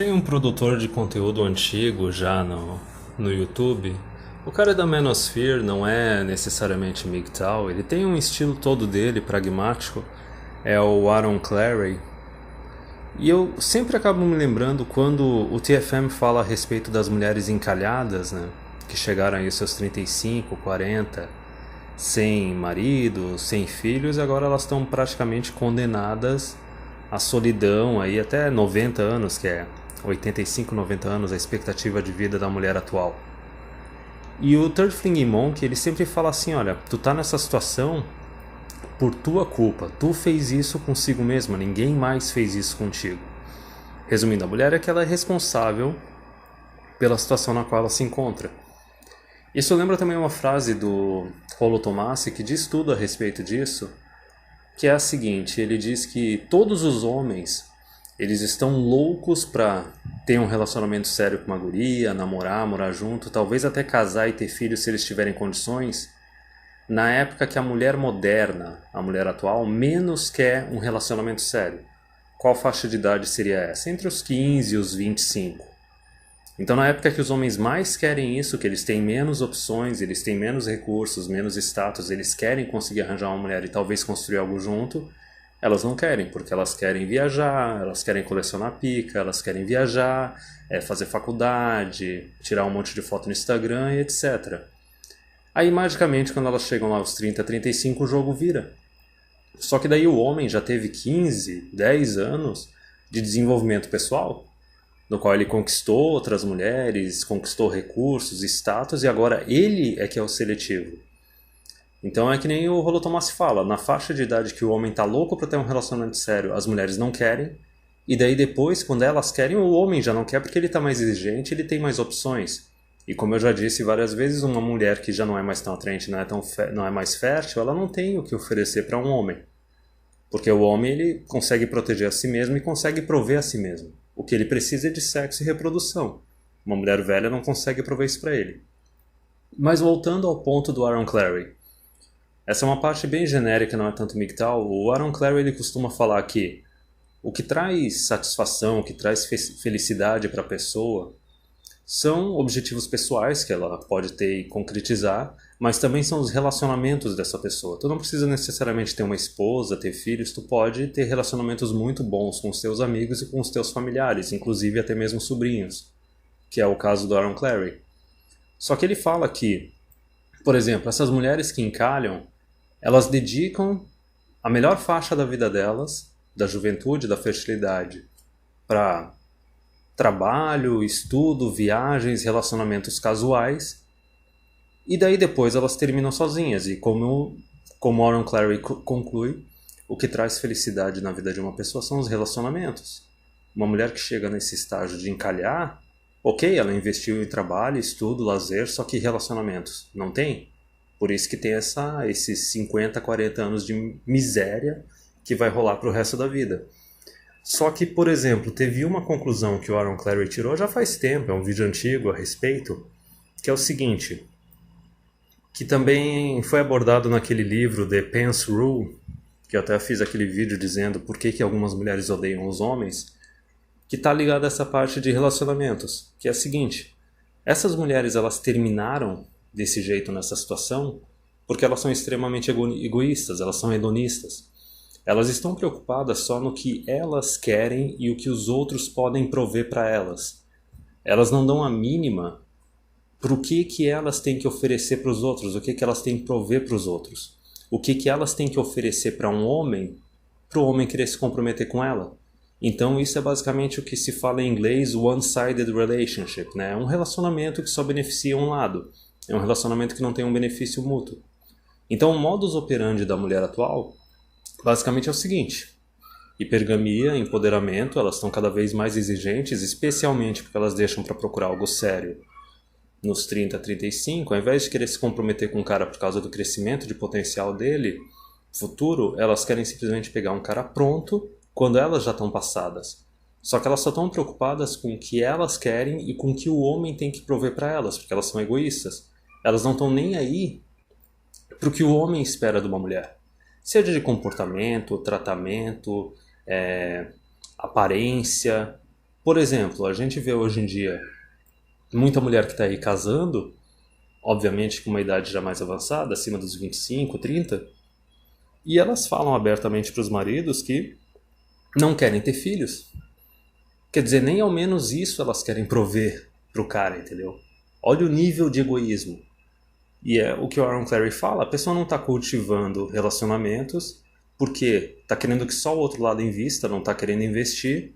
Tem um produtor de conteúdo antigo já no YouTube. O cara é da Manosphere, não é necessariamente MGTOW, ele tem um estilo todo dele, pragmático. É o Aaron Clarey. E eu sempre acabo me lembrando quando o TFM fala a respeito das mulheres encalhadas, né? Que chegaram aí aos seus 35, 40, sem marido, sem filhos, e agora elas estão praticamente condenadas à solidão aí até 90 anos, que é 85, 90 anos a expectativa de vida da mulher atual. E o Third Flinging Monk, ele sempre fala assim, olha, tu tá nessa situação por tua culpa, tu fez isso consigo mesma, ninguém mais fez isso contigo. Resumindo, a mulher é que ela é responsável pela situação na qual ela se encontra. Isso lembra também uma frase do Rollo Tomassi que diz tudo a respeito disso, que é a seguinte, ele diz que todos os homens, eles estão loucos para ter um relacionamento sério com uma guria, namorar, morar junto, talvez até casar e ter filhos se eles tiverem condições, na época que a mulher moderna, a mulher atual, menos quer um relacionamento sério. Qual faixa de idade seria essa? Entre os 15 e os 25. Então, na época que os homens mais querem isso, que eles têm menos opções, eles têm menos recursos, menos status, eles querem conseguir arranjar uma mulher e talvez construir algo junto, elas não querem, porque elas querem viajar, elas querem colecionar pica, elas querem viajar, fazer faculdade, tirar um monte de foto no Instagram e etc. Aí, magicamente, quando elas chegam lá aos 30, 35, o jogo vira. Só que daí o homem já teve 15, 10 anos de desenvolvimento pessoal, no qual ele conquistou outras mulheres, conquistou recursos, status, e agora ele é que é o seletivo. Então é que nem o Rollo Tomassi fala, na faixa de idade que o homem tá louco para ter um relacionamento sério, as mulheres não querem, e daí depois, quando elas querem, o homem já não quer porque ele tá mais exigente, ele tem mais opções. E como eu já disse várias vezes, uma mulher que já não é mais tão atraente, não é mais fértil, ela não tem o que oferecer para um homem. Porque o homem ele consegue proteger a si mesmo e consegue prover a si mesmo. O que ele precisa é de sexo e reprodução. Uma mulher velha não consegue prover isso para ele. Mas voltando ao ponto do Aaron Clarey. Essa é uma parte bem genérica, não é tanto MGTOW. O Aaron Clarey ele costuma falar que o que traz satisfação, o que traz felicidade para a pessoa são objetivos pessoais que ela pode ter e concretizar, mas também são os relacionamentos dessa pessoa. Tu não precisa necessariamente ter uma esposa, ter filhos, tu pode ter relacionamentos muito bons com os teus amigos e com os teus familiares, inclusive até mesmo sobrinhos, que é o caso do Aaron Clarey. Só que ele fala que, por exemplo, essas mulheres que encalham, elas dedicam a melhor faixa da vida delas, da juventude, da fertilidade, para trabalho, estudo, viagens, relacionamentos casuais, e daí depois elas terminam sozinhas. E como Aaron Clarey conclui, o que traz felicidade na vida de uma pessoa são os relacionamentos. Uma mulher que chega nesse estágio de encalhar, ok, ela investiu em trabalho, estudo, lazer, só que relacionamentos não tem. Por isso que tem esses 50, 40 anos de miséria que vai rolar pro resto da vida. Só que, por exemplo, teve uma conclusão que o Aaron Clarey tirou já faz tempo, é um vídeo antigo a respeito, que é o seguinte, que também foi abordado naquele livro The Pants Rule, que eu até fiz aquele vídeo dizendo por que algumas mulheres odeiam os homens, que está ligado a essa parte de relacionamentos, que é a seguinte, essas mulheres elas terminaram desse jeito nessa situação porque elas são extremamente egoístas, elas são hedonistas. Elas estão preocupadas só no que elas querem e o que os outros podem prover para elas. Elas não dão a mínima para o que elas têm que oferecer para os outros, o que elas têm que prover para os outros. O que elas têm que oferecer para um homem, para o homem querer se comprometer com ela. Então isso é basicamente o que se fala em inglês one-sided relationship, né? É um relacionamento que só beneficia um lado. É um relacionamento que não tem um benefício mútuo. Então o modus operandi da mulher atual basicamente é o seguinte, hipergamia, empoderamento, elas estão cada vez mais exigentes, especialmente porque elas deixam para procurar algo sério nos 30, 35, ao invés de querer se comprometer com um cara por causa do crescimento de potencial dele, futuro, elas querem simplesmente pegar um cara pronto quando elas já estão passadas. Só que elas só estão preocupadas com o que elas querem e com o que o homem tem que prover para elas, porque elas são egoístas. Elas não estão nem aí para o que o homem espera de uma mulher. Seja de comportamento, tratamento, aparência. Por exemplo, a gente vê hoje em dia muita mulher que está aí casando, obviamente com uma idade já mais avançada, acima dos 25, 30, e elas falam abertamente para os maridos que não querem ter filhos. Quer dizer, nem ao menos isso elas querem prover pro cara, entendeu? Olha o nível de egoísmo. E é o que o Aaron Clarey fala, a pessoa não está cultivando relacionamentos porque está querendo que só o outro lado invista, não está querendo investir,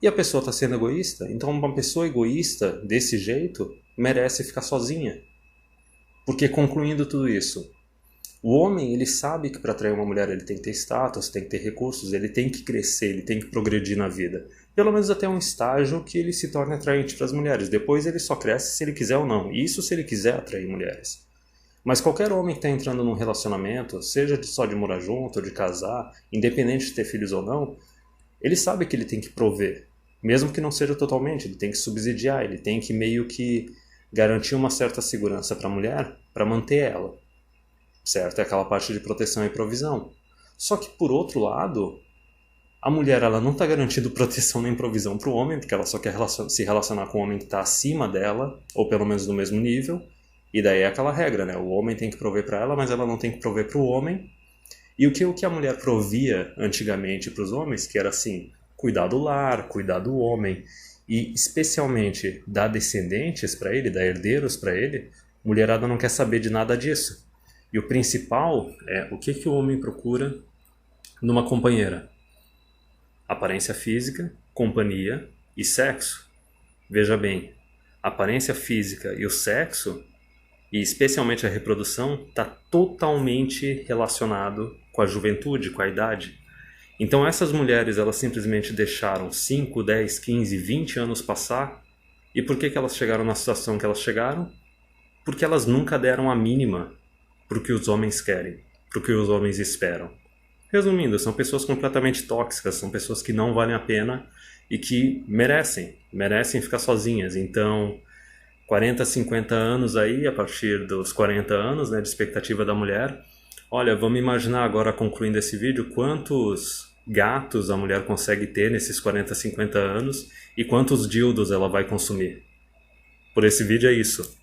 e a pessoa está sendo egoísta. Então uma pessoa egoísta desse jeito merece ficar sozinha. Porque concluindo tudo isso, o homem ele sabe que para atrair uma mulher ele tem que ter status, tem que ter recursos, ele tem que crescer, ele tem que progredir na vida. Pelo menos até um estágio que ele se torne atraente para as mulheres. Depois ele só cresce se ele quiser ou não. Isso se ele quiser atrair mulheres. Mas qualquer homem que está entrando num relacionamento, seja só de morar junto ou de casar, independente de ter filhos ou não, ele sabe que ele tem que prover. Mesmo que não seja totalmente, ele tem que subsidiar, ele tem que meio que garantir uma certa segurança para a mulher, para manter ela. Certo? É aquela parte de proteção e provisão. Só que por outro lado, a mulher ela não está garantindo proteção nem provisão para o homem, porque ela só quer se relacionar com o homem que está acima dela, ou pelo menos no mesmo nível. E daí é aquela regra, né? O homem tem que prover para ela, mas ela não tem que prover para o homem. E o que a mulher provia antigamente para os homens, que era assim, cuidar do lar, cuidar do homem, e especialmente dar descendentes para ele, dar herdeiros para ele, mulherada não quer saber de nada disso. E o principal é o que o homem procura numa companheira: aparência física, companhia e sexo. Veja bem, a aparência física e o sexo, e especialmente a reprodução, está totalmente relacionado com a juventude, com a idade. Então essas mulheres elas simplesmente deixaram 5, 10, 15, 20 anos passar. E por que elas chegaram na situação que elas chegaram? Porque elas nunca deram a mínima para o que os homens querem, para o que os homens esperam. Resumindo, são pessoas completamente tóxicas, são pessoas que não valem a pena e que merecem ficar sozinhas. Então, 40, 50 anos aí, a partir dos 40 anos, né, de expectativa da mulher. Olha, vamos imaginar agora, concluindo esse vídeo, quantos gatos a mulher consegue ter nesses 40, 50 anos e quantos dildos ela vai consumir. Por esse vídeo é isso.